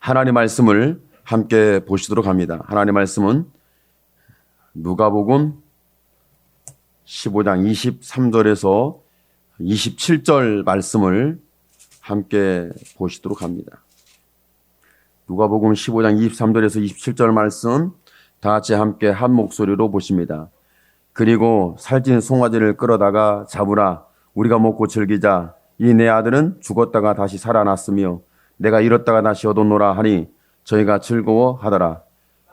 하나님 말씀을 함께 보시도록 합니다. 하나님 말씀은 누가복음 15장 23절에서 27절 말씀을 함께 보시도록 합니다. 누가복음 15장 23절에서 27절 말씀 다 같이 함께 한 목소리로 보십니다. 그리고 살찐 송아지를 끌어다가 잡으라. 우리가 먹고 즐기자. 이 내 아들은 죽었다가 다시 살아났으며 내가 잃었다가 다시 얻었노라 하니 저희가 즐거워하더라.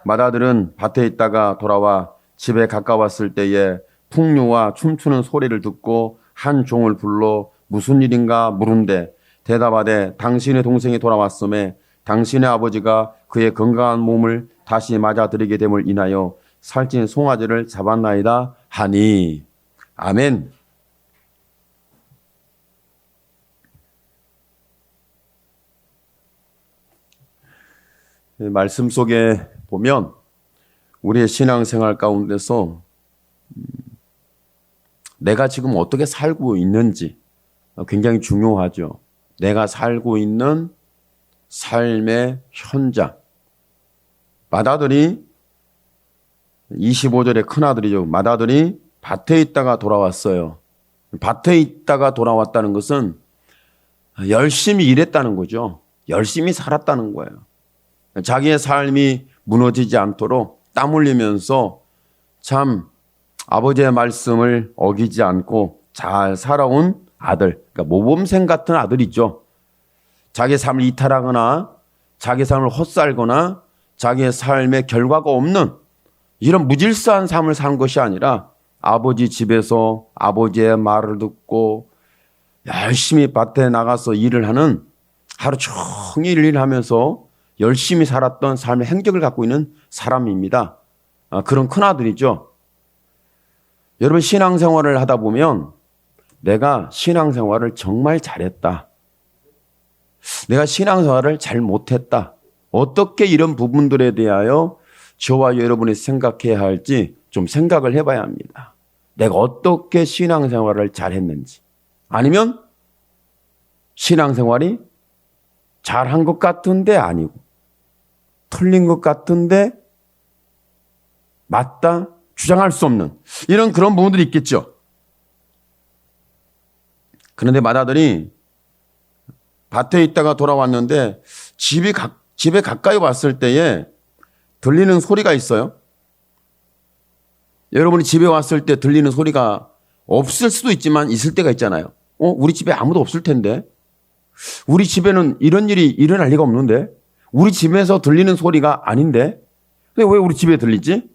맏아들은 밭에 있다가 돌아와 집에 가까웠을 때에 풍류와 춤추는 소리를 듣고 한 종을 불러 무슨 일인가 물은데 대답하되 당신의 동생이 돌아왔음에 당신의 아버지가 그의 건강한 몸을 다시 맞아들이게 됨을 인하여 살찐 송아지를 잡았나이다 하니. 아멘. 말씀 속에 보면 우리의 신앙생활 가운데서 내가 지금 어떻게 살고 있는지 굉장히 중요하죠. 내가 살고 있는 삶의 현장. 맏아들이 25절의 큰아들이죠. 맏아들이 밭에 있다가 돌아왔어요. 밭에 있다가 돌아왔다는 것은 열심히 일했다는 거죠. 열심히 살았다는 거예요. 자기의 삶이 무너지지 않도록 땀 흘리면서 참 아버지의 말씀을 어기지 않고 잘 살아온 아들, 그러니까 모범생 같은 아들이죠. 자기의 삶을 이탈하거나 자기의 삶을 헛살거나 자기의 삶에 결과가 없는 이런 무질서한 삶을 사는 것이 아니라 아버지 집에서 아버지의 말을 듣고 열심히 밭에 나가서 일을 하는, 하루 종일 일하면서 열심히 살았던 삶의 행적을 갖고 있는 사람입니다. 그런 큰아들이죠. 여러분, 신앙생활을 하다 보면 내가 신앙생활을 정말 잘했다, 내가 신앙생활을 잘 못했다, 어떻게 이런 부분들에 대하여 저와 여러분이 생각해야 할지 좀 생각을 해봐야 합니다. 내가 어떻게 신앙생활을 잘했는지, 아니면 신앙생활이 잘한 것 같은데 아니고 틀린 것 같은데 맞다 주장할 수 없는 이런 그런 부분들이 있겠죠. 그런데 맏아들이 밭에 있다가 돌아왔는데 집에 가까이 왔을 때에 들리는 소리가 있어요. 여러분이 집에 왔을 때 들리는 소리가 없을 수도 있지만 있을 때가 있잖아요. 우리 집에 아무도 없을 텐데, 우리 집에는 이런 일이 일어날 리가 없는데, 우리 집에서 들리는 소리가 아닌데 왜 우리 집에 들리지?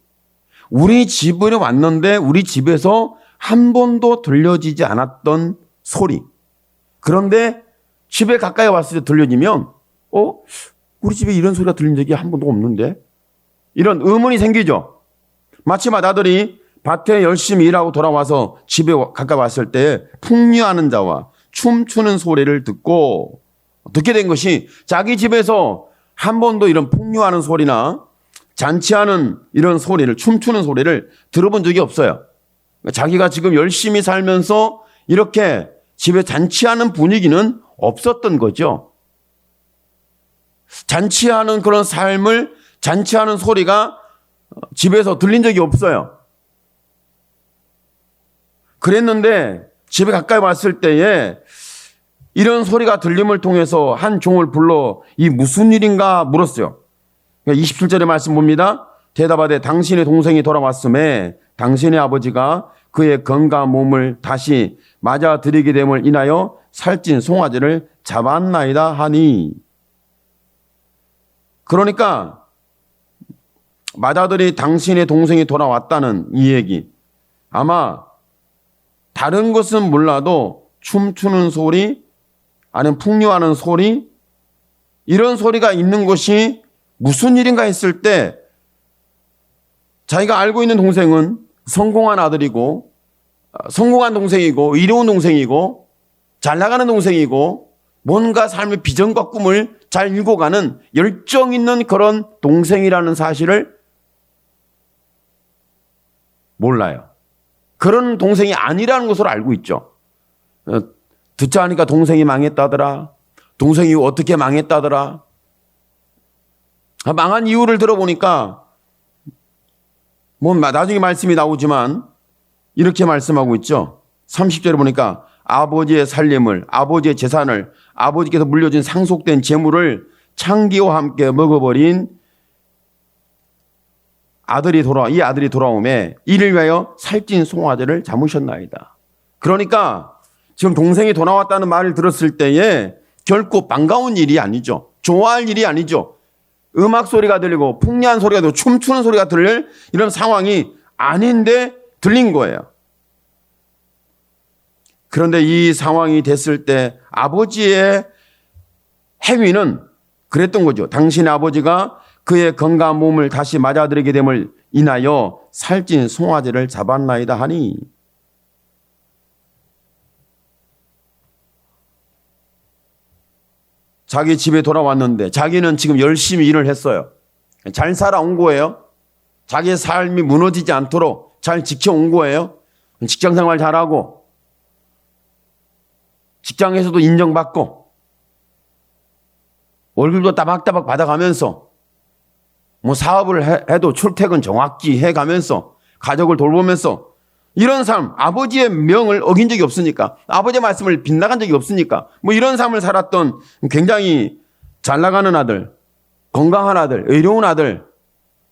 우리 집에 왔는데 우리 집에서 한 번도 들려지지 않았던 소리. 그런데 집에 가까이 왔을 때 들려지면 우리 집에 이런 소리가 들린 적이 한 번도 없는데, 이런 의문이 생기죠. 마치 맏아들이 밭에 열심히 일하고 돌아와서 집에 가까이 왔을 때 풍류하는 자와 춤추는 소리를 듣게 된 것이, 자기 집에서 한 번도 이런 풍류하는 소리나 잔치하는 이런 소리를, 춤추는 소리를 들어본 적이 없어요. 자기가 지금 열심히 살면서 이렇게 집에 잔치하는 분위기는 없었던 거죠. 잔치하는 그런 삶을, 잔치하는 소리가 집에서 들린 적이 없어요. 그랬는데 집에 가까이 왔을 때에 이런 소리가 들림을 통해서 한 종을 불러 이 무슨 일인가 물었어요. 27절의 말씀 봅니다. 대답하되 당신의 동생이 돌아왔음에 당신의 아버지가 그의 건강한 몸을 다시 맞아들이게 됨을 인하여 살찐 송아지를 잡았나이다 하니. 그러니까 맏아들이 당신의 동생이 돌아왔다는 이 얘기, 아마 다른 것은 몰라도 춤추는 소리, 아니면 풍류하는 소리, 이런 소리가 있는 것이 무슨 일인가 했을 때 자기가 알고 있는 동생은 성공한 아들이고, 성공한 동생이고, 이로운 동생이고, 잘 나가는 동생이고, 뭔가 삶의 비전과 꿈을 잘 읽어가는 열정 있는 그런 동생이라는 사실을 몰라요. 그런 동생이 아니라는 것을 알고 있죠. 듣자 하니까 동생이 망했다더라, 동생이 어떻게 망했다더라, 망한 이유를 들어보니까 뭐 나중에 말씀이 나오지만 이렇게 말씀하고 있죠. 30절에 보니까 아버지의 살림을, 아버지의 재산을, 아버지께서 물려준 상속된 재물을 창기와 함께 먹어버린 이 아들이 돌아오매 이를 위하여 살찐 송아지를 잡으셨나이다. 그러니까 지금 동생이 돌아왔다는 말을 들었을 때에 결코 반가운 일이 아니죠. 좋아할 일이 아니죠. 음악 소리가 들리고 풍요한 소리가 들리고 춤추는 소리가 들릴 이런 상황이 아닌데 들린 거예요. 그런데 이 상황이 됐을 때 아버지의 행위는 그랬던 거죠. 당신의 아버지가 그의 건강한 몸을 다시 맞아들이게 됨을 인하여 살찐 송아지를 잡았나이다 하니, 자기 집에 돌아왔는데 자기는 지금 열심히 일을 했어요. 잘 살아온 거예요. 자기의 삶이 무너지지 않도록 잘 지켜온 거예요. 직장생활 잘하고 직장에서도 인정받고 월급도 따박따박 받아가면서 뭐 사업을 해도 출퇴근 정확히 해가면서 가족을 돌보면서 이런 삶, 아버지의 명을 어긴 적이 없으니까, 아버지의 말씀을 빗나간 적이 없으니까 뭐 이런 삶을 살았던 굉장히 잘 나가는 아들, 건강한 아들, 의로운 아들,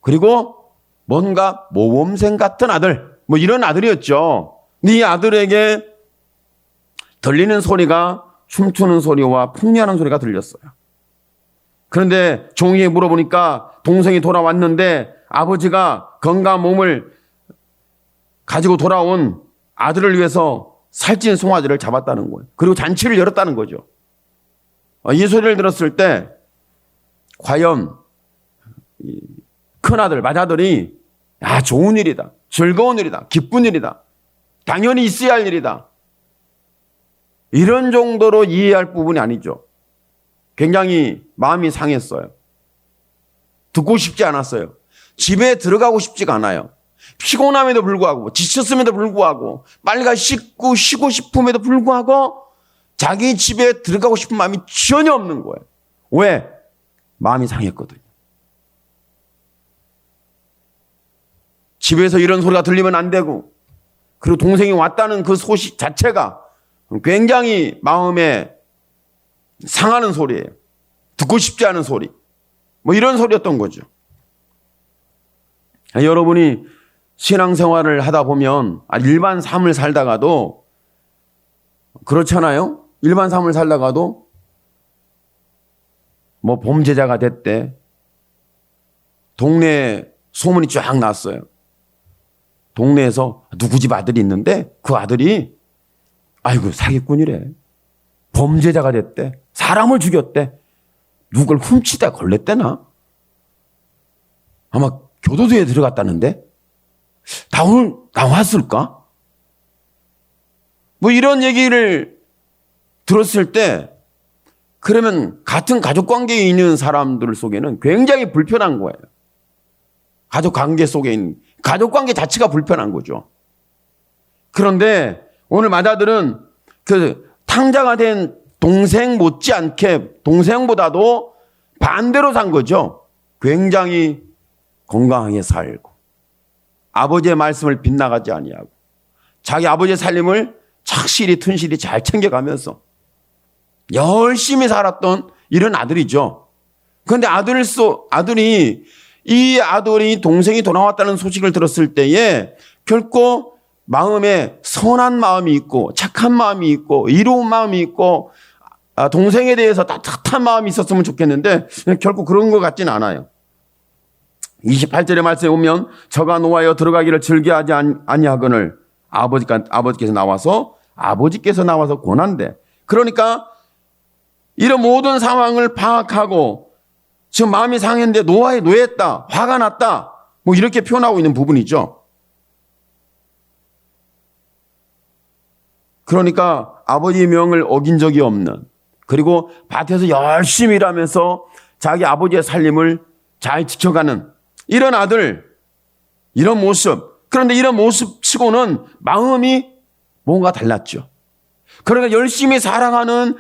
그리고 뭔가 모범생 같은 아들, 뭐 이런 아들이었죠. 이 아들에게 들리는 소리가 춤추는 소리와 풍요하는 소리가 들렸어요. 그런데 종이에 물어보니까 동생이 돌아왔는데 아버지가 건강한 몸을 가지고 돌아온 아들을 위해서 살찐 송아지를 잡았다는 거예요. 그리고 잔치를 열었다는 거죠. 이 소리를 들었을 때 과연 큰아들, 맏아들이 좋은 일이다, 즐거운 일이다, 기쁜 일이다, 당연히 있어야 할 일이다, 이런 정도로 이해할 부분이 아니죠. 굉장히 마음이 상했어요. 듣고 싶지 않았어요. 집에 들어가고 싶지가 않아요. 피곤함에도 불구하고, 지쳤음에도 불구하고, 빨리 가 씻고 쉬고 싶음에도 불구하고 자기 집에 들어가고 싶은 마음이 전혀 없는 거예요. 왜? 마음이 상했거든요. 집에서 이런 소리가 들리면 안 되고, 그리고 동생이 왔다는 그 소식 자체가 굉장히 마음에 상하는 소리예요. 듣고 싶지 않은 소리. 뭐 이런 소리였던 거죠. 여러분이 신앙생활을 하다 보면 일반 삶을 살다가도 그렇잖아요. 일반 삶을 살다가도 뭐 범죄자가 됐대. 동네에 소문이 쫙 났어요. 동네에서 누구 집 아들이 있는데 그 아들이 아이고 사기꾼이래. 범죄자가 됐대. 사람을 죽였대. 누굴 훔치다 걸렸대나? 아마 교도소에 들어갔다는데? 나왔을까? 뭐 이런 얘기를 들었을 때 그러면 같은 가족 관계에 있는 사람들 속에는 굉장히 불편한 거예요. 가족 관계 속에 있는, 가족 관계 자체가 불편한 거죠. 그런데 오늘 맏아들은 그 탕자가 된 동생 못지않게 동생보다도 반대로 산 거죠. 굉장히 건강하게 살고 아버지의 말씀을 빗나가지 아니하고 자기 아버지의 살림을 착실히 튼실히 잘 챙겨가면서 열심히 살았던 이런 아들이죠. 그런데 이 아들이 동생이 돌아왔다는 소식을 들었을 때에 결코 마음에 선한 마음이 있고 착한 마음이 있고 이로운 마음이 있고 동생에 대해서 따뜻한 마음이 있었으면 좋겠는데 결코 그런 것 같지는 않아요. 28절의 말씀에 보면 저가 노하여 들어가기를 즐겨하지 아니하거늘 아버지께서 나와서 권한대. 그러니까 이런 모든 상황을 파악하고 지금 마음이 상했는데 노했다, 화가 났다, 뭐 이렇게 표현하고 있는 부분이죠. 그러니까 아버지의 명을 어긴 적이 없는, 그리고 밭에서 열심히 일하면서 자기 아버지의 살림을 잘 지켜가는 이런 아들, 이런 모습. 그런데 이런 모습 치고는 마음이 뭔가 달랐죠. 그러니까 열심히 살아가는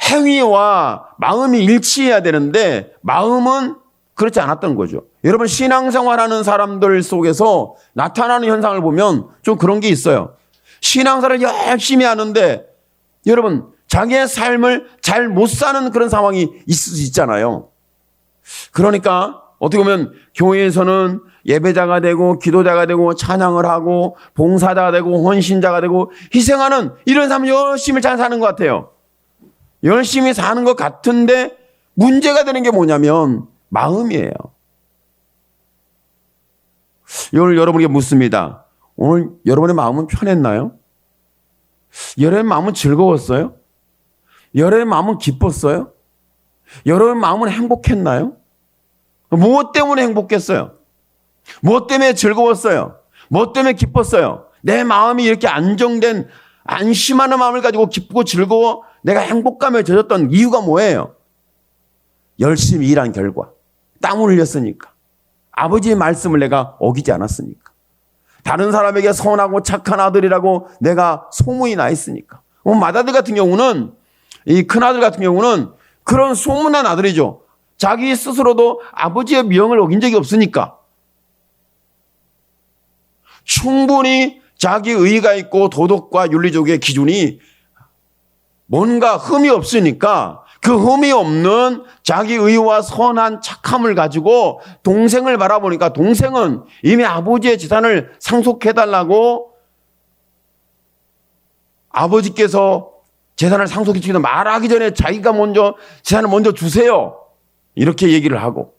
행위와 마음이 일치해야 되는데 마음은 그렇지 않았던 거죠. 여러분, 신앙생활하는 사람들 속에서 나타나는 현상을 보면 좀 그런 게 있어요. 신앙생활을 열심히 하는데 여러분, 자기의 삶을 잘 못 사는 그런 상황이 있을 수 있잖아요. 그러니까 어떻게 보면 교회에서는 예배자가 되고 기도자가 되고 찬양을 하고 봉사자가 되고 헌신자가 되고 희생하는 이런 삶을 열심히 잘 사는 것 같아요. 열심히 사는 것 같은데 문제가 되는 게 뭐냐면 마음이에요. 오늘 여러분에게 묻습니다. 오늘 여러분의 마음은 편했나요? 여러분의 마음은 즐거웠어요? 여러분의 마음은 기뻤어요? 여러분의 마음은 행복했나요? 무엇 때문에 행복했어요? 무엇 때문에 즐거웠어요? 무엇 때문에 기뻤어요? 내 마음이 이렇게 안정된 안심하는 마음을 가지고 기쁘고 즐거워 내가 행복감에 젖었던 이유가 뭐예요? 열심히 일한 결과, 땀을 흘렸으니까, 아버지의 말씀을 내가 어기지 않았으니까, 다른 사람에게 선하고 착한 아들이라고 내가 소문이 나 있으니까. 맏아들 같은 경우는, 이 큰아들 같은 경우는 그런 소문난 아들이죠. 자기 스스로도 아버지의 명을 어긴 적이 없으니까 충분히 자기 의의가 있고 도덕과 윤리적의 기준이 뭔가 흠이 없으니까 그 흠이 없는 자기 의와 선한 착함을 가지고 동생을 바라보니까 동생은 이미 아버지의 재산을 상속해달라고 아버지께서 재산을 상속해주기도 말하기 전에 자기가 먼저 재산을 먼저 주세요. 이렇게 얘기를 하고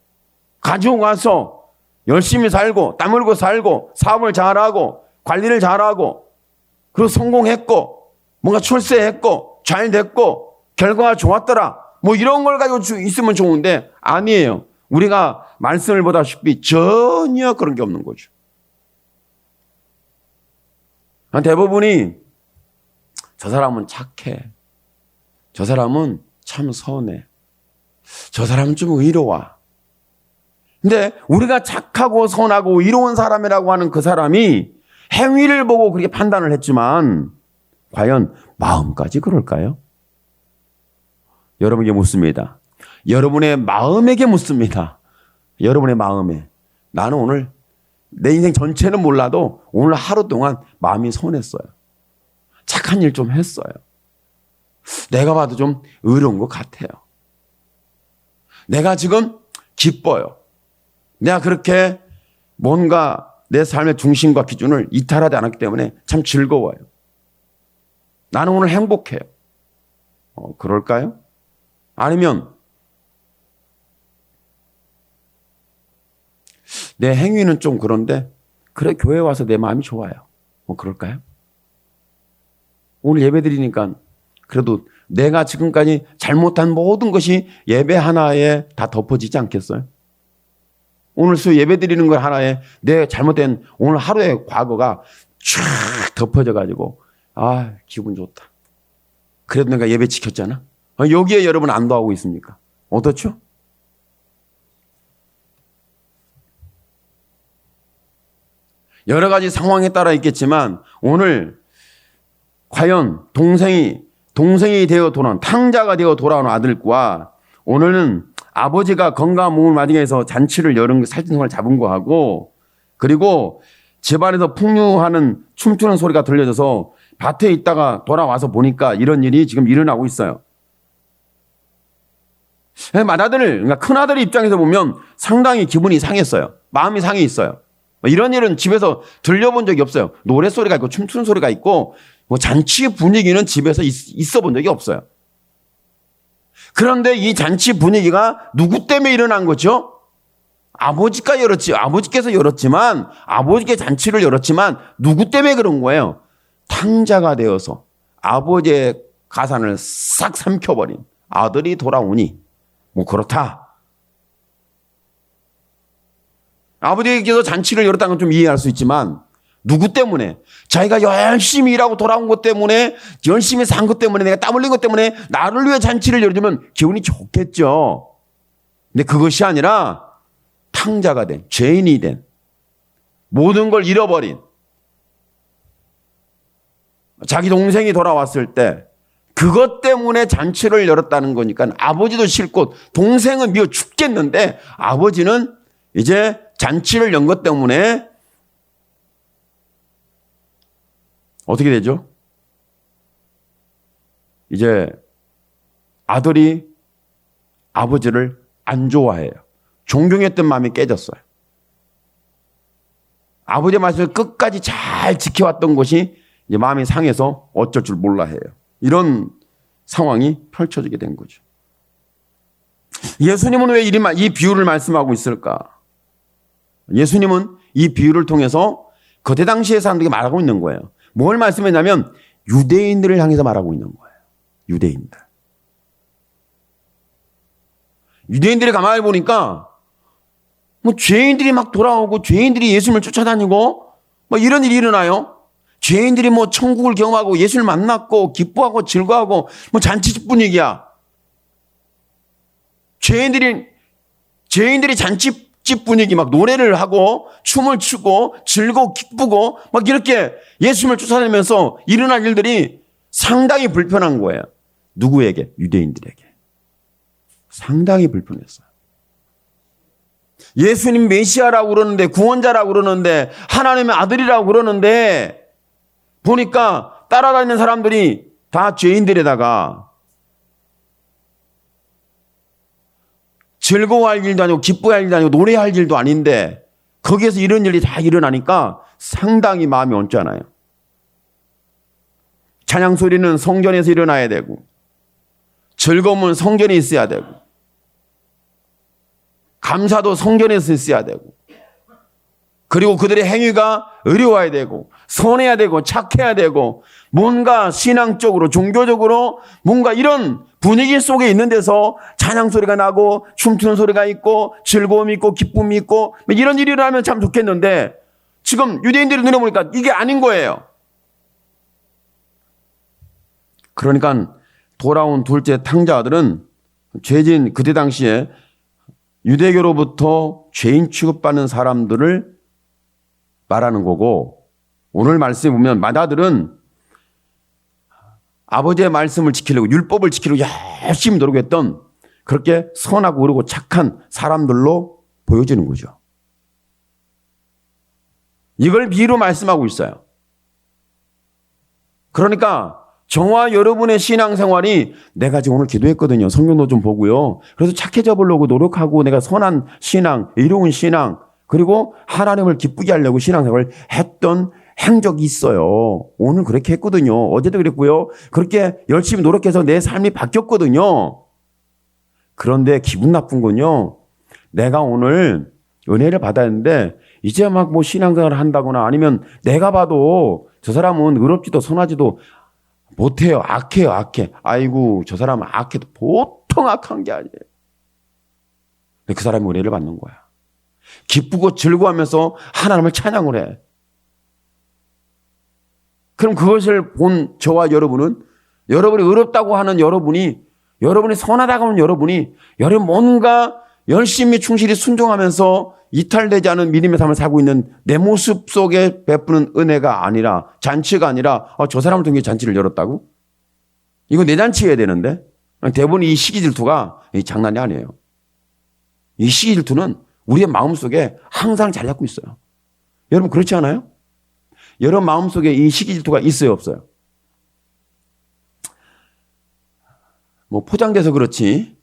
가지고 가서 열심히 살고 땀 흘리고 살고 사업을 잘하고 관리를 잘하고 그리고 성공했고 뭔가 출세했고 잘 됐고 결과가 좋았더라. 뭐 이런 걸 가지고 있으면 좋은데 아니에요. 우리가 말씀을 보다시피 전혀 그런 게 없는 거죠. 대부분이 저 사람은 착해. 저 사람은 참 선해. 저 사람은 좀 의로워. 근데 우리가 착하고 선하고 의로운 사람이라고 하는 그 사람이 행위를 보고 그렇게 판단을 했지만 과연 마음까지 그럴까요? 여러분에게 묻습니다. 여러분의 마음에게 묻습니다. 여러분의 마음에 나는 오늘 내 인생 전체는 몰라도 오늘 하루 동안 마음이 선했어요. 착한 일 좀 했어요. 내가 봐도 좀 의로운 것 같아요. 내가 지금 기뻐요. 내가 그렇게 뭔가 내 삶의 중심과 기준을 이탈하지 않았기 때문에 참 즐거워요. 나는 오늘 행복해요. 그럴까요? 아니면 내 행위는 좀 그런데 그래 교회 와서 내 마음이 좋아요. 그럴까요? 오늘 예배 드리니까 그래도 내가 지금까지 잘못한 모든 것이 예배 하나에 다 덮어지지 않겠어요? 오늘 수 예배 드리는 것 하나에 내 잘못된 오늘 하루의 과거가 쫙 덮어져 가지고 기분 좋다. 그래도 내가 예배 지켰잖아. 여기에 여러분 안도하고 있습니까? 어떻죠? 여러 가지 상황에 따라 있겠지만 오늘 과연 동생이 되어 돌아온 탕자가 되어 돌아온 아들과 오늘은 아버지가 건강한 몸을 맞이게 해서 잔치를 열은 살찐성을 잡은 거하고 그리고 집안에서 풍류하는 춤추는 소리가 들려져서 밭에 있다가 돌아와서 보니까 이런 일이 지금 일어나고 있어요. 맏아들, 그러니까 큰아들의 입장에서 보면 상당히 기분이 상했어요. 마음이 상해 있어요. 이런 일은 집에서 들려본 적이 없어요. 노랫소리가 있고 춤추는 소리가 있고 뭐 잔치 분위기는 집에서 있어 본 적이 없어요. 그런데 이 잔치 분위기가 누구 때문에 일어난 거죠? 아버지께서 열었지만 아버지께 잔치를 열었지만 누구 때문에 그런 거예요? 탕자가 되어서 아버지의 가산을 싹 삼켜버린 아들이 돌아오니 뭐 그렇다. 아버지께서 잔치를 열었다는 건 좀 이해할 수 있지만 누구 때문에? 자기가 열심히 일하고 돌아온 것 때문에 열심히 산 것 때문에 내가 땀 흘린 것 때문에 나를 위해 잔치를 열어주면 기분이 좋겠죠. 근데 그것이 아니라 탕자가 된 죄인이 된 모든 걸 잃어버린 자기 동생이 돌아왔을 때 그것 때문에 잔치를 열었다는 거니까 아버지도 싫고 동생은 미워 죽겠는데 아버지는 이제 잔치를 연 것 때문에 어떻게 되죠? 이제 아들이 아버지를 안 좋아해요. 존경했던 마음이 깨졌어요. 아버지의 말씀을 끝까지 잘 지켜왔던 것이 이제 마음이 상해서 어쩔 줄 몰라 해요. 이런 상황이 펼쳐지게 된 거죠. 예수님은 왜 이 비유를 말씀하고 있을까? 예수님은 이 비유를 통해서 그때 당시의 사람들에게 말하고 있는 거예요. 뭘 말씀했냐면 유대인들을 향해서 말하고 있는 거예요. 유대인들. 유대인들이 가만히 보니까 뭐 죄인들이 막 돌아오고 죄인들이 예수님을 쫓아다니고 뭐 이런 일이 일어나요. 죄인들이 뭐 천국을 경험하고 예수를 만났고 기뻐하고 즐거워하고 뭐 잔치집 분위기야. 죄인들이 잔치집 분위기 막 노래를 하고 춤을 추고 즐거워 기쁘고 막 이렇게 예수님을 쫓아다니면서 일어날 일들이 상당히 불편한 거예요. 누구에게? 유대인들에게. 상당히 불편했어요. 예수님 메시아라고 그러는데 구원자라고 그러는데 하나님의 아들이라고 그러는데 보니까 따라다니는 사람들이 다 죄인들에다가 즐거워할 일도 아니고 기뻐할 일도 아니고 노래할 일도 아닌데 거기에서 이런 일이 다 일어나니까 상당히 마음이 언짢아요. 찬양 소리는 성전에서 일어나야 되고 즐거움은 성전에 있어야 되고 감사도 성전에서 있어야 되고 그리고 그들의 행위가 의로워야 되고 선해야 되고 착해야 되고 뭔가 신앙적으로 종교적으로 뭔가 이런 분위기 속에 있는 데서 찬양 소리가 나고 춤추는 소리가 있고 즐거움이 있고 기쁨이 있고 이런 일이 일어나면 참 좋겠는데 지금 유대인들이 눈에 보니까 이게 아닌 거예요. 그러니까 돌아온 둘째 탕자 아들은 죄진 그때 당시에 유대교로부터 죄인 취급받는 사람들을 말하는 거고 오늘 말씀에 보면 맏아들은 아버지의 말씀을 지키려고 율법을 지키려고 열심히 노력했던 그렇게 선하고 의롭고 착한 사람들로 보여지는 거죠. 이걸 비유로 말씀하고 있어요. 그러니까 저와 여러분의 신앙생활이 내가 지금 오늘 기도했거든요. 성경도 좀 보고요. 그래서 착해져 보려고 노력하고 내가 선한 신앙, 의로운 신앙 그리고 하나님을 기쁘게 하려고 신앙생활을 했던 행적이 있어요. 오늘 그렇게 했거든요. 어제도 그랬고요. 그렇게 열심히 노력해서 내 삶이 바뀌었거든요. 그런데 기분 나쁜 건요. 내가 오늘 은혜를 받았는데 이제 막 뭐 신앙생활을 한다거나 아니면 내가 봐도 저 사람은 의롭지도 선하지도 못해요. 악해요. 악해. 아이고 저 사람은 악해도 보통 악한 게 아니에요. 근데 그 사람이 은혜를 받는 거야. 기쁘고 즐거워하면서 하나님을 찬양을 해. 그럼 그것을 본 저와 여러분은 여러분이 의롭다고 하는 여러분이 선하다고 하는 여러분 뭔가 열심히 충실히 순종하면서 이탈되지 않은 믿음의 삶을 살고 있는 내 모습 속에 베푸는 은혜가 아니라 잔치가 아니라 저 사람을 통해 잔치를 열었다고? 이거 내 잔치여야 되는데 대부분 이 시기 질투가 장난이 아니에요. 이 시기 질투는 우리의 마음속에 항상 잘 잡고 있어요. 여러분 그렇지 않아요? 여러분 마음속에 이 시기 질투가 있어요 없어요? 뭐 포장돼서 그렇지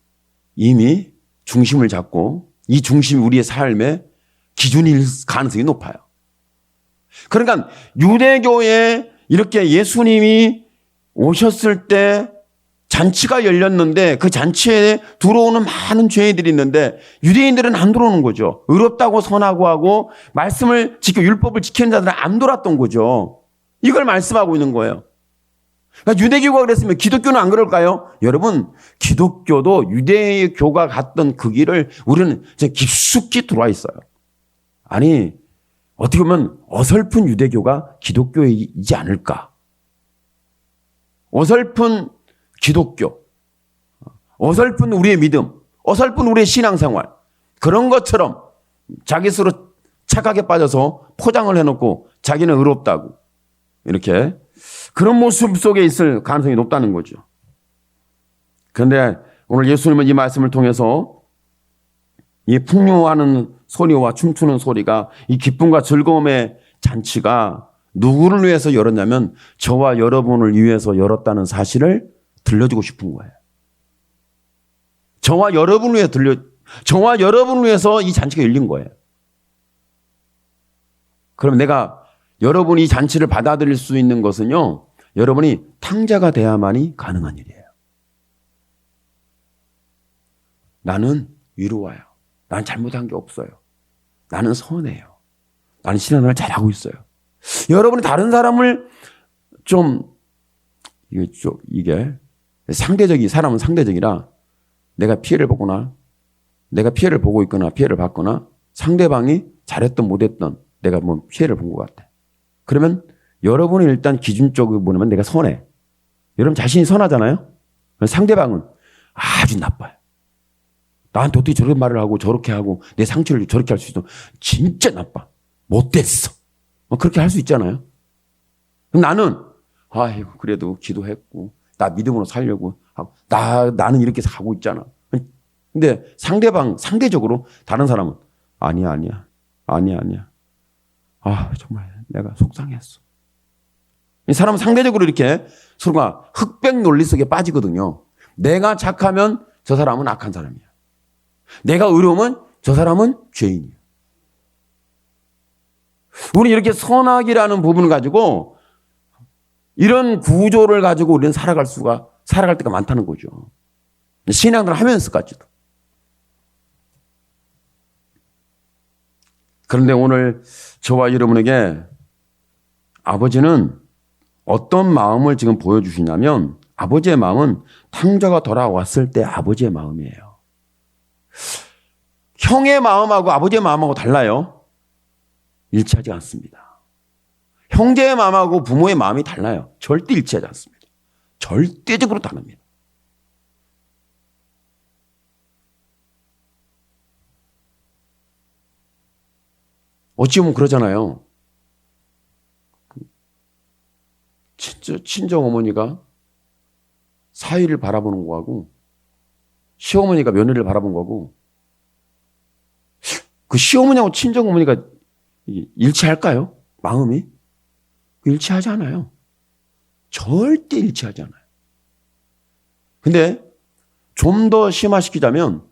이미 중심을 잡고 이 중심이 우리의 삶의 기준일 가능성이 높아요. 그러니까 유대교에 이렇게 예수님이 오셨을 때 잔치가 열렸는데 그 잔치에 들어오는 많은 죄인들이 있는데 유대인들은 안 들어오는 거죠. 의롭다고 선하고 하고 말씀을 지켜 율법을 지키는 자들은 안 돌았던 거죠. 이걸 말씀하고 있는 거예요. 그러니까 유대교가 그랬으면 기독교는 안 그럴까요? 여러분 기독교도 유대교가 갔던 그 길을 우리는 이제 깊숙이 들어와 있어요. 아니 어떻게 보면 어설픈 유대교가 기독교이지 않을까? 어설픈 기독교, 어설픈 우리의 믿음, 어설픈 우리의 신앙생활 그런 것처럼 자기 스스로 착하게 빠져서 포장을 해놓고 자기는 의롭다고 이렇게 그런 모습 속에 있을 가능성이 높다는 거죠. 그런데 오늘 예수님은 이 말씀을 통해서 이 풍요하는 소리와 춤추는 소리가, 이 기쁨과 즐거움의 잔치가 누구를 위해서 열었냐면 저와 여러분을 위해서 열었다는 사실을 들려주고 싶은 거예요. 저와 여러분을 위해서 이 잔치가 열린 거예요. 그럼 내가 여러분이 이 잔치를 받아들일 수 있는 것은요, 여러분이 탕자가 돼야만이 가능한 일이에요. 나는 위로와요. 나는 잘못한 게 없어요. 나는 선해요. 나는 신앙생활 잘하고 있어요. 여러분이 다른 사람을 이게 사람은 상대적이라 내가 피해를 보거나 내가 피해를 보고 있거나 피해를 받거나 상대방이 잘했던 못했던 내가 뭐 피해를 본 것 같아. 그러면 여러분이 일단 기준적으로 보면 내가 선해. 여러분 자신이 선하잖아요. 상대방은 아주 나빠요. 나한테 어떻게 저런 말을 하고 저렇게 하고 내 상처를 저렇게 할 수 있어. 진짜 나빠. 못됐어. 그렇게 할 수 있잖아요. 그럼 나는 아이고 그래도 기도했고 나 믿음으로 살려고 하고 나는 이렇게 하고 있잖아. 근데 상대적으로 다른 사람은 아니야. 아 정말 내가 속상했어. 이 사람은 상대적으로 이렇게 서로가 흑백 논리 속에 빠지거든요. 내가 착하면 저 사람은 악한 사람이야. 내가 의로우면 저 사람은 죄인이야. 우리 이렇게 선악이라는 부분을 가지고 이런 구조를 가지고 우리는 살아갈 때가 많다는 거죠. 신앙을 하면서까지도. 그런데 오늘 저와 여러분에게 아버지는 어떤 마음을 지금 보여주시냐면 아버지의 마음은 탕자가 돌아왔을 때 아버지의 마음이에요. 형의 마음하고 아버지의 마음하고 달라요. 일치하지 않습니다. 형제의 마음하고 부모의 마음이 달라요. 절대 일치하지 않습니다. 절대적으로 다릅니다. 어찌 보면 그러잖아요. 친정 어머니가 사위를 바라보는 거하고 시어머니가 며느리를 바라보는 거하고 그 시어머니하고 친정 어머니가 일치할까요? 마음이? 일치하지 않아요. 절대 일치하지 않아요. 근데 좀 더 심화시키자면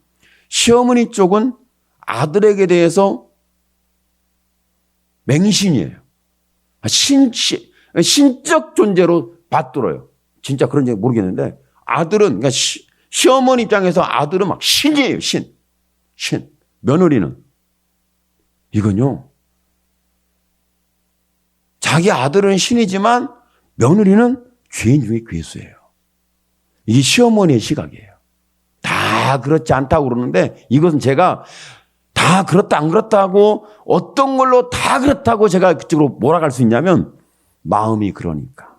시어머니 쪽은 아들에게 대해서 맹신이에요. 신적 존재로 받들어요. 진짜 그런지 모르겠는데 아들은 그러니까 시어머니 입장에서 아들은 막 신이에요. 신. 며느리는 이건요. 자기 아들은 신이지만 며느리는 죄인 중에 괴수예요. 이게 시어머니의 시각이에요. 다 그렇지 않다고 그러는데 이것은 제가 다 그렇다 안 그렇다고 어떤 걸로 다 그렇다고 제가 그쪽으로 몰아갈 수 있냐면 마음이 그러니까.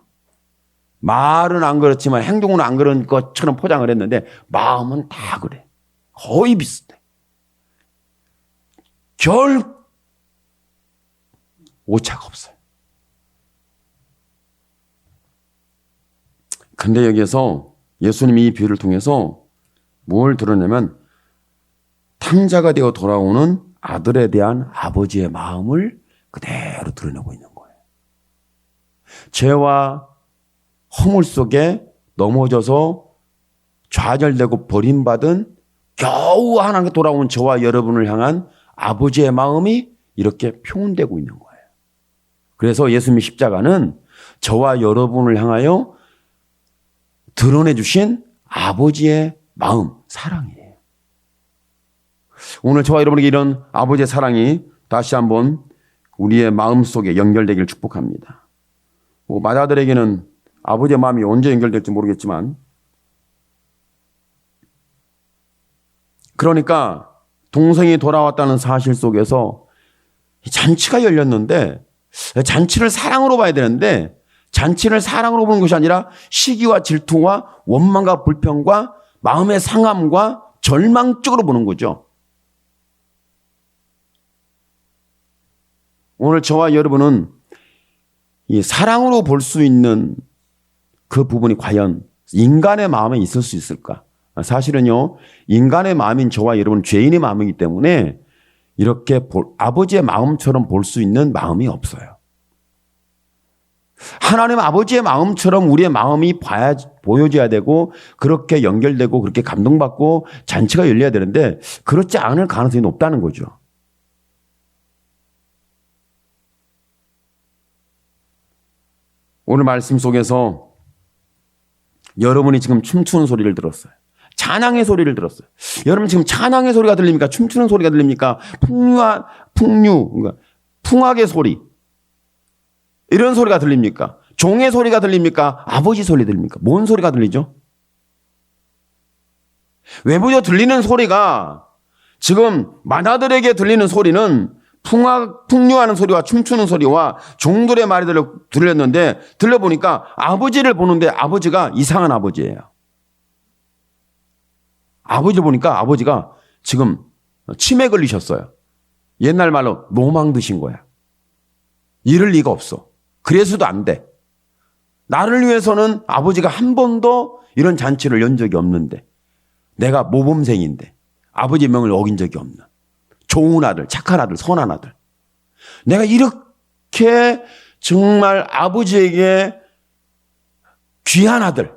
말은 안 그렇지만 행동은 안 그런 것처럼 포장을 했는데 마음은 다 그래. 거의 비슷해. 결 오차가 없어요. 근데 여기에서 예수님이 이 비유를 통해서 뭘 드러내면 탕자가 되어 돌아오는 아들에 대한 아버지의 마음을 그대로 드러내고 있는 거예요. 죄와 허물 속에 넘어져서 좌절되고 버림받은 겨우 하나님께 돌아온 저와 여러분을 향한 아버지의 마음이 이렇게 표현되고 있는 거예요. 그래서 예수님의 십자가는 저와 여러분을 향하여 드러내 주신 아버지의 마음, 사랑이에요. 오늘 저와 여러분에게 이런 아버지의 사랑이 다시 한번 우리의 마음 속에 연결되기를 축복합니다. 마자들에게는 아버지의 마음이 언제 연결될지 모르겠지만 그러니까 동생이 돌아왔다는 사실 속에서 잔치가 열렸는데 잔치를 사랑으로 봐야 되는데 잔치를 사랑으로 보는 것이 아니라 시기와 질투와 원망과 불평과 마음의 상함과 절망적으로 보는 거죠. 오늘 저와 여러분은 이 사랑으로 볼 수 있는 그 부분이 과연 인간의 마음에 있을 수 있을까? 사실은요, 인간의 마음인 저와 여러분 죄인의 마음이기 때문에 이렇게 아버지의 마음처럼 볼 수 있는 마음이 없어요. 하나님 아버지의 마음처럼 우리의 마음이 보여져야 되고 그렇게 연결되고 그렇게 감동받고 잔치가 열려야 되는데 그렇지 않을 가능성이 높다는 거죠. 오늘 말씀 속에서 여러분이 지금 춤추는 소리를 들었어요. 찬양의 소리를 들었어요. 여러분 지금 찬양의 소리가 들립니까? 춤추는 소리가 들립니까? 풍악의 소리. 이런 소리가 들립니까? 종의 소리가 들립니까? 아버지 소리 들립니까? 뭔 소리가 들리죠? 외부에 들리는 소리가 지금 만화들에게 들리는 소리는 풍류하는 소리와 춤추는 소리와 종들의 말이 들렸는데 들려보니까 아버지를 보는데 아버지가 이상한 아버지예요. 아버지를 보니까 아버지가 지금 치매 걸리셨어요. 옛날 말로 노망 드신 거야. 이럴 리가 없어. 그래서도 안 돼. 나를 위해서는 아버지가 한 번도 이런 잔치를 연 적이 없는데 내가 모범생인데 아버지의 명을 어긴 적이 없는 좋은 아들, 착한 아들, 선한 아들. 내가 이렇게 정말 아버지에게 귀한 아들.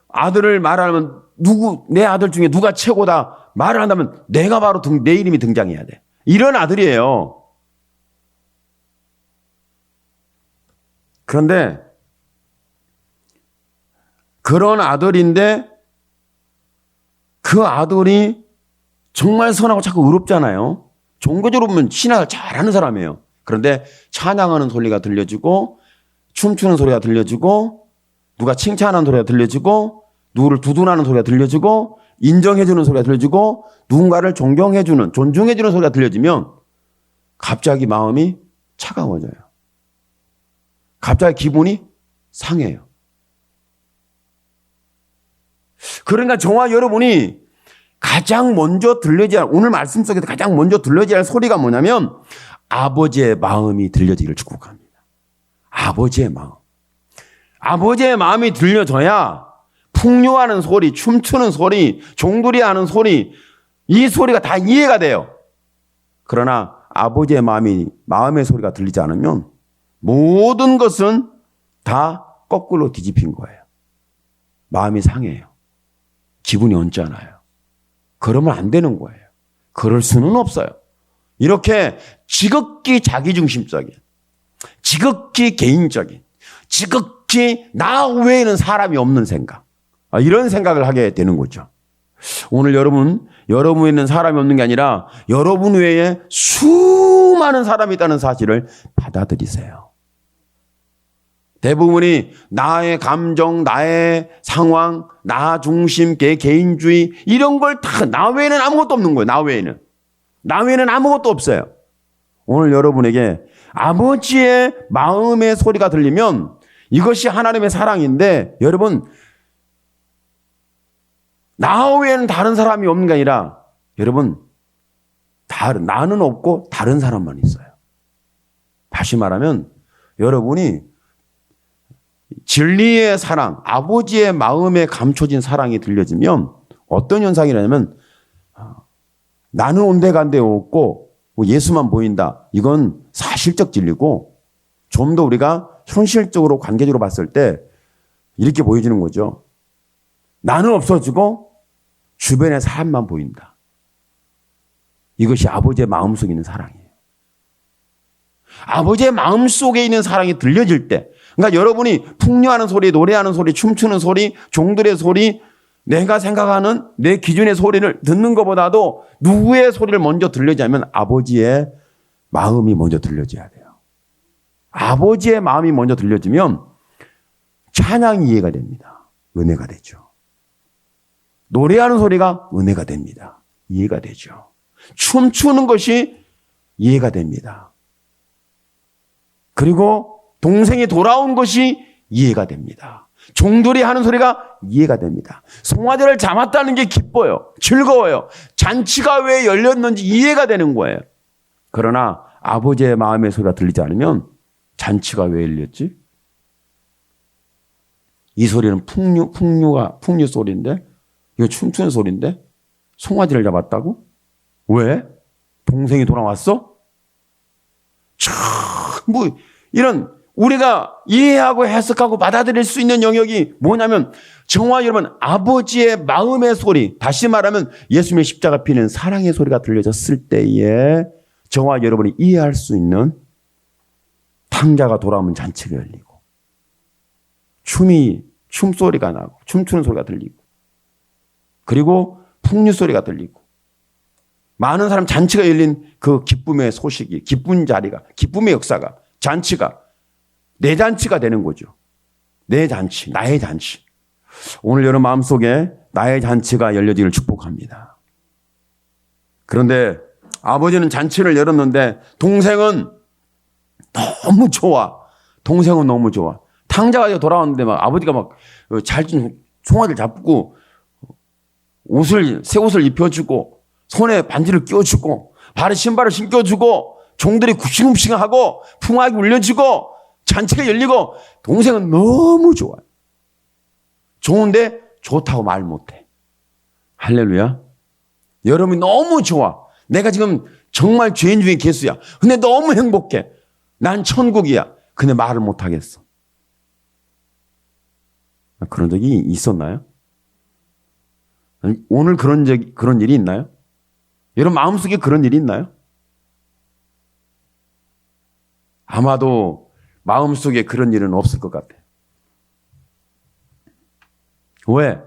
아들을 말하면 내 아들 중에 누가 최고다 말을 한다면 내가 바로 내 이름이 등장해야 돼. 이런 아들이에요. 그런데 그런 아들인데 그 아들이 정말 선하고 자꾸 의롭잖아요. 종교적으로 보면 신앙을 잘하는 사람이에요. 그런데 찬양하는 소리가 들려지고 춤추는 소리가 들려지고 누가 칭찬하는 소리가 들려지고 누구를 두둔하는 소리가 들려지고 인정해주는 소리가 들려지고 누군가를 존경해주는 존중해주는 소리가 들려지면 갑자기 마음이 차가워져요. 갑자기 기분이 상해요. 그러니까 저와 여러분이 가장 먼저 들려져야 할, 오늘 말씀 속에서 가장 먼저 들려져야 할 소리가 뭐냐면 아버지의 마음이 들려지기를 축복합니다. 아버지의 마음. 아버지의 마음이 들려져야 풍요하는 소리, 춤추는 소리, 종들이 하는 소리, 이 소리가 다 이해가 돼요. 그러나 아버지의 마음의 소리가 들리지 않으면 모든 것은 다 거꾸로 뒤집힌 거예요. 마음이 상해요. 기분이 언짢아요. 그러면 안 되는 거예요. 그럴 수는 없어요. 이렇게 지극히 자기중심적인, 지극히 개인적인, 지극히 나 외에는 사람이 없는 생각, 이런 생각을 하게 되는 거죠. 오늘 여러분 외에는 사람이 없는 게 아니라 여러분 외에 수많은 사람이 있다는 사실을 받아들이세요. 대부분이 나의 감정, 나의 상황, 나 중심, 개인주의 이런 걸 다 나 외에는 아무것도 없는 거예요. 나 외에는 아무것도 없어요. 오늘 여러분에게 아버지의 마음의 소리가 들리면 이것이 하나님의 사랑인데 여러분 나 외에는 다른 사람이 없는 게 아니라 여러분 나는 없고 다른 사람만 있어요. 다시 말하면 여러분이 진리의 사랑, 아버지의 마음에 감춰진 사랑이 들려지면 어떤 현상이라면 나는 온데간데 없고 예수만 보인다. 이건 사실적 진리고 좀 더 우리가 현실적으로 관계적으로 봤을 때 이렇게 보여지는 거죠. 나는 없어지고 주변에 사람만 보인다. 이것이 아버지의 마음속에 있는 사랑이에요. 아버지의 마음속에 있는 사랑이 들려질 때 그러니까 여러분이 풍류하는 소리, 노래하는 소리, 춤추는 소리, 종들의 소리, 내가 생각하는 내 기준의 소리를 듣는 것보다도 누구의 소리를 먼저 들려지냐면 아버지의 마음이 먼저 들려져야 돼요. 아버지의 마음이 먼저 들려지면 찬양이 이해가 됩니다. 은혜가 되죠. 노래하는 소리가 은혜가 됩니다. 이해가 되죠. 춤추는 것이 이해가 됩니다. 그리고 동생이 돌아온 것이 이해가 됩니다. 종들이 하는 소리가 이해가 됩니다. 송아지를 잡았다는 게 기뻐요. 즐거워요. 잔치가 왜 열렸는지 이해가 되는 거예요. 그러나 아버지의 마음의 소리가 들리지 않으면 잔치가 왜 열렸지? 이 소리는 풍류 소리인데, 이거 춤추는 소리인데, 송아지를 잡았다고? 왜? 동생이 돌아왔어? 뭐, 이런, 우리가 이해하고 해석하고 받아들일 수 있는 영역이 뭐냐면, 정말 여러분, 아버지의 마음의 소리, 다시 말하면 예수님의 십자가 피는 사랑의 소리가 들려졌을 때에 저와 여러분이 이해할 수 있는 탕자가 돌아오면 잔치가 열리고, 춤소리가 나고, 춤추는 소리가 들리고, 그리고 풍류 소리가 들리고, 많은 사람 잔치가 열린 그 기쁨의 소식이, 기쁜 자리가, 기쁨의 역사가, 잔치가, 내 잔치가 되는 거죠. 내 잔치, 나의 잔치. 오늘 여러분 마음속에 나의 잔치가 열려지기를 축복합니다. 그런데 아버지는 잔치를 열었는데 동생은 너무 좋아. 동생은 너무 좋아. 탕자가 돌아왔는데 막 아버지가 막 잘진 송아지를 잡고 새 옷을 입혀주고 손에 반지를 끼워주고 발에 신발을 신겨주고 종들이 굽신굽신하고 풍악이 울려지고 잔치가 열리고 동생은 너무 좋아요. 좋은데 좋다고 말 못해. 할렐루야. 여러분이 너무 좋아. 내가 지금 정말 죄인 중에 개수야. 근데 너무 행복해. 난 천국이야. 근데 말을 못하겠어. 그런 적이 있었나요? 오늘 그런 일이 있나요? 여러분 마음속에 그런 일이 있나요? 아마도 마음속에 그런 일은 없을 것 같아요. 왜?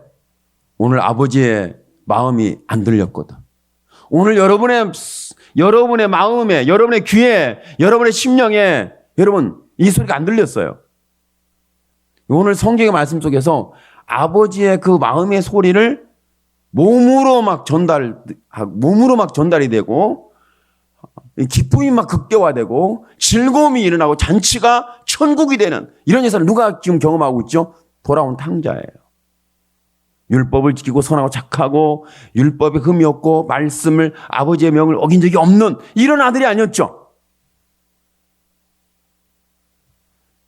오늘 아버지의 마음이 안 들렸거든. 오늘 여러분의 마음에, 여러분의 귀에, 여러분의 심령에 여러분 이 소리가 안 들렸어요. 오늘 성경의 말씀 속에서 아버지의 그 마음의 소리를 몸으로 막 전달이 되고 기쁨이 막 극대화되고 즐거움이 일어나고 잔치가 천국이 되는 이런 예사를 누가 지금 경험하고 있죠? 돌아온 탕자예요. 율법을 지키고 선하고 착하고 율법에 흠이 없고 말씀을 아버지의 명을 어긴 적이 없는 이런 아들이 아니었죠.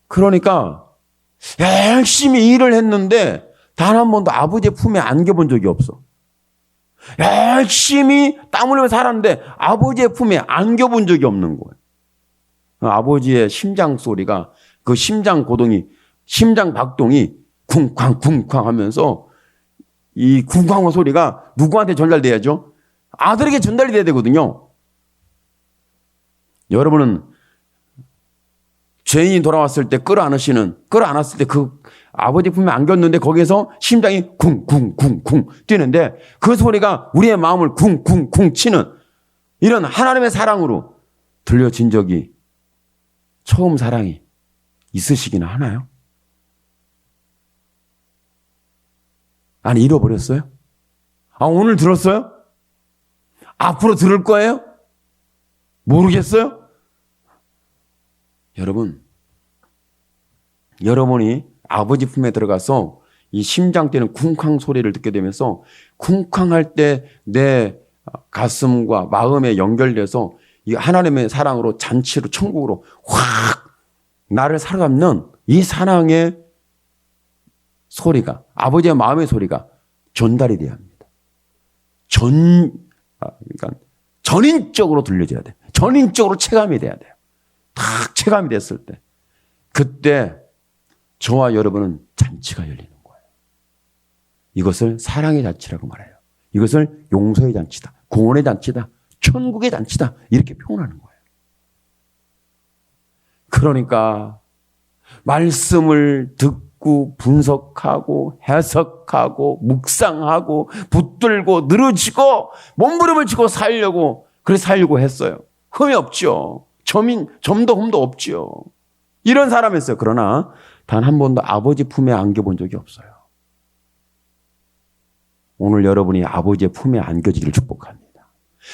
그러니까 열심히 일을 했는데 단 한 번도 아버지의 품에 안겨본 적이 없어. 열심히 땀 흘리며 살았는데 아버지의 품에 안겨본 적이 없는 거예요. 아버지의 심장 소리가 그 심장 박동이 쿵쾅쿵쾅 하면서 이 쿵쾅한 소리가 누구한테 전달돼야죠? 아들에게 전달이 돼야 되거든요. 여러분은 죄인이 돌아왔을 때 끌어안았을 때 그 아버지 품에 안겼는데 거기에서 심장이 쿵쿵쿵쿵 뛰는데 그 소리가 우리의 마음을 쿵쿵쿵 치는 이런 하나님의 사랑으로 들려진 적이 처음 사랑이 있으시기나 하나요? 아니 잃어버렸어요? 오늘 들었어요? 앞으로 들을 거예요? 모르겠어요? 여러분이 아버지 품에 들어가서 이 심장 뛰는 쿵쾅 소리를 듣게 되면서 쿵쾅할 때 내 가슴과 마음에 연결돼서 이 하나님의 사랑으로 잔치로 천국으로 확 나를 사로잡는 이 사랑의 소리가 아버지의 마음의 소리가 전달이 돼야 합니다. 그러니까 전인적으로 들려져야 돼. 전인적으로 체감이 돼야 돼요. 딱 체감이 됐을 때 그때 저와 여러분은 잔치가 열리는 거예요. 이것을 사랑의 잔치라고 말해요. 이것을 용서의 잔치다. 구원의 잔치다. 천국의 잔치다. 이렇게 표현하는 거예요. 그러니까 말씀을 듣고 분석하고 해석하고 묵상하고 붙들고 늘어지고 몸부림을 치고 살려고 그래서 살려고 했어요. 흠이 없죠. 점도 흠도 없죠. 이런 사람이었어요. 그러나 단 한 번도 아버지 품에 안겨본 적이 없어요. 오늘 여러분이 아버지의 품에 안겨지기를 축복합니다.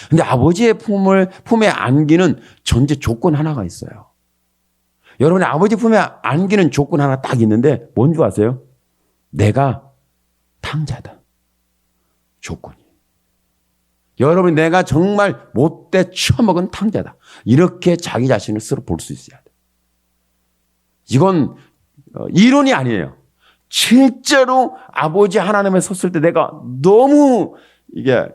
근데 아버지의 품에 안기는 전제 조건 하나가 있어요. 여러분이 아버지 품에 안기는 조건 하나 딱 있는데 뭔지 아세요? 내가 탕자다. 조건이. 여러분이 내가 정말 못돼 처먹은 탕자다. 이렇게 자기 자신을 스스로 볼 수 있어야 돼. 이건 이론이 아니에요. 실제로 아버지 하나님에 섰을 때 내가 너무 이게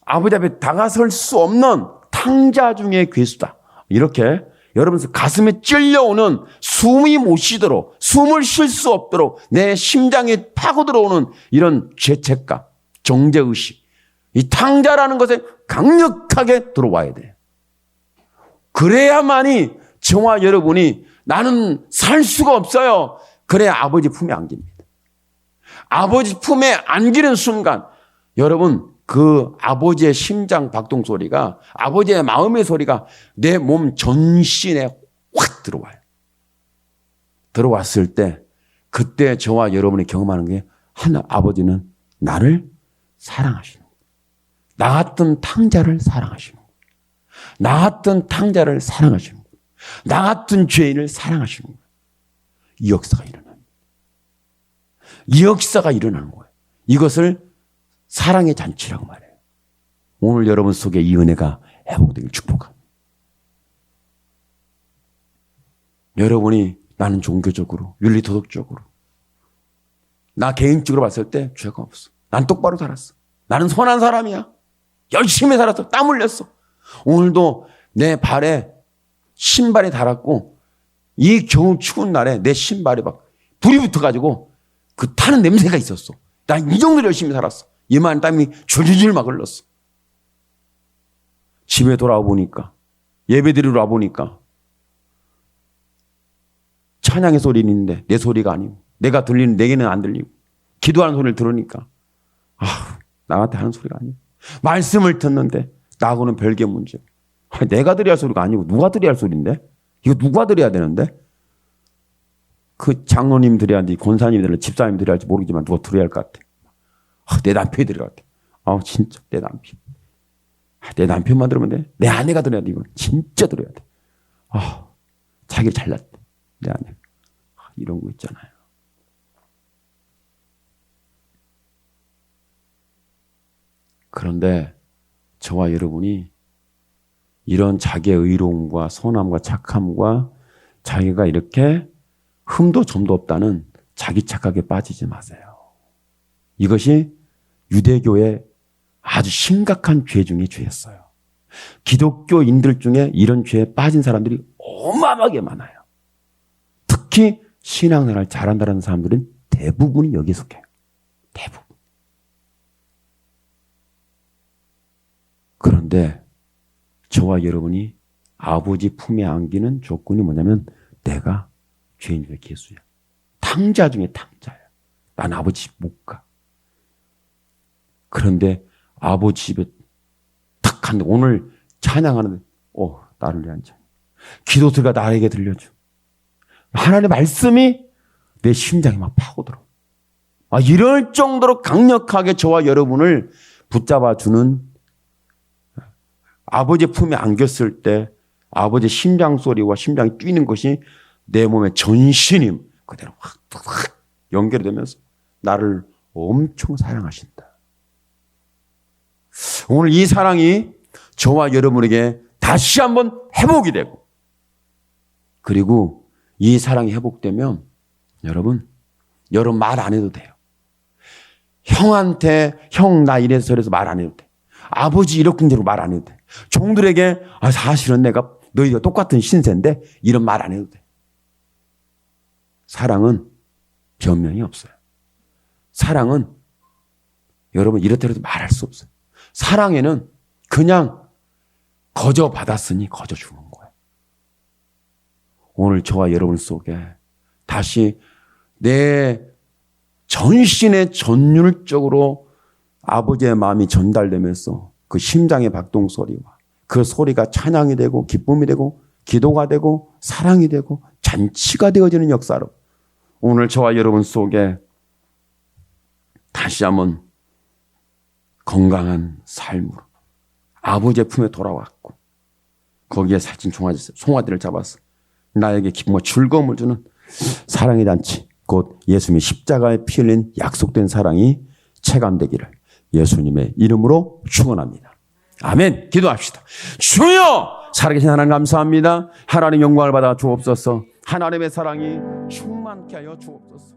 아버지 앞에 다가설 수 없는 탕자 중의 괴수다. 이렇게 여러분 가슴에 찔려오는 숨이 못 쉬도록, 숨을 쉴 수 없도록 내 심장에 파고 들어오는 이런 죄책감, 정죄의식, 이 탕자라는 것에 강력하게 들어와야 돼요. 그래야만이 저와 여러분이 나는 살 수가 없어요. 그래야 아버지 품에 안깁니다. 아버지 품에 안기는 순간 여러분 그 아버지의 심장 박동 소리가, 아버지의 마음의 소리가 내 몸 전신에 확 들어와요. 들어왔을 때 그때 저와 여러분이 경험하는 게 하나, 아버지는 나를 사랑하시는 거예요. 나 같은 탕자를 사랑하시는 거예요. 나 같은 탕자를 사랑하시는 거예요. 나 같은 죄인을 사랑하시는 거예요. 이 역사가 일어납니다. 이 역사가 일어나는 거예요. 이것을 사랑의 잔치라고 말해요. 오늘 여러분 속에 이 은혜가 회복되길 축복합니다. 여러분이 나는 종교적으로, 윤리도덕적으로, 나 개인적으로 봤을 때 죄가 없어. 난 똑바로 살았어. 나는 선한 사람이야. 열심히 살았어. 땀 흘렸어. 오늘도 내 발에 신발이 닳았고 이 겨울 추운 날에 내 신발에 막 불이 붙어가지고 그 타는 냄새가 있었어. 난 이 정도로 열심히 살았어. 이만 땀이 줄줄줄 막 흘렀어. 집에 돌아와 보니까, 예배 드리러 와 보니까 찬양의 소리는 있는데 내 소리가 아니고, 내가 들리는 내게는 안 들리고, 기도하는 소리를 들으니까 나한테 하는 소리가 아니고, 말씀을 듣는데 나하고는 별개 문제. 내가 드려야 할 소리가 아니고 누가 드려야 할 소리인데? 이거 누가 드려야 되는데? 그 장로님 드려야 하는지 권사님 드려야 할지 집사님 드려야 할지 모르지만 누가 드려야 할 것 같아. 내 남편이 드려야 할 것 같아. 진짜 내 남편. 내 남편만 들으면 돼. 내 아내가 들어야 돼. 이건 진짜 들어야 돼. 자기를 잘났대. 내 아내. 이런 거 있잖아요. 그런데 저와 여러분이 이런 자기의 의로움과 선함과 착함과 자기가 이렇게 흠도 점도 없다는 자기 착각에 빠지지 마세요. 이것이 유대교의 아주 심각한 죄 중에 죄였어요. 기독교인들 중에 이런 죄에 빠진 사람들이 어마어마하게 많아요. 특히 신앙생활을 잘한다는 사람들은 대부분이 여기에 속해요. 대부분. 그런데 저와 여러분이 아버지 품에 안기는 조건이 뭐냐면 내가 죄인 중에 괴수야. 탕자 중에 탕자야. 난 아버지 집 못 가. 그런데 아버지 집에 탁 갔는데 오늘 찬양하는데 나를 위한 찬양. 기도 소리가 나에게 들려줘. 하나님의 말씀이 내 심장에 막 파고들어. 이럴 정도로 강력하게 저와 여러분을 붙잡아주는 아버지 품에 안겼을 때 아버지의 심장 소리와 심장이 뛰는 것이 내 몸의 전신이 그대로 확 연결이 되면서 나를 엄청 사랑하신다. 오늘 이 사랑이 저와 여러분에게 다시 한번 회복이 되고, 그리고 이 사랑이 회복되면 여러분 말 안 해도 돼요. 형한테 형 나 이래서 저래서 말 안 해도 돼. 아버지 이렇게 저렇게 말 안 해도 돼. 종들에게 사실은 내가 너희가 똑같은 신세인데 이런 말 안 해도 돼. 사랑은 변명이 없어요. 사랑은 여러분 이렇다고 말할 수 없어요. 사랑에는 그냥 거저 받았으니 거저 주는 거예요. 오늘 저와 여러분 속에 다시 내 전신에 전율적으로 아버지의 마음이 전달되면서 그 심장의 박동 소리와 그 소리가 찬양이 되고 기쁨이 되고 기도가 되고 사랑이 되고 잔치가 되어지는 역사로 오늘 저와 여러분 속에 다시 한번 건강한 삶으로 아버지의 품에 돌아왔고 거기에 살찐 송아지를 잡아서 나에게 기쁨과 즐거움을 주는 사랑의 잔치, 곧 예수님의 십자가에 피 흘린 약속된 사랑이 체감되기를 예수님의 이름으로 축원합니다. 아멘. 기도합시다. 주여, 살아계신 하나님 감사합니다. 하나님 영광을 받아 주옵소서. 하나님의 사랑이 충만케 하여 주옵소서.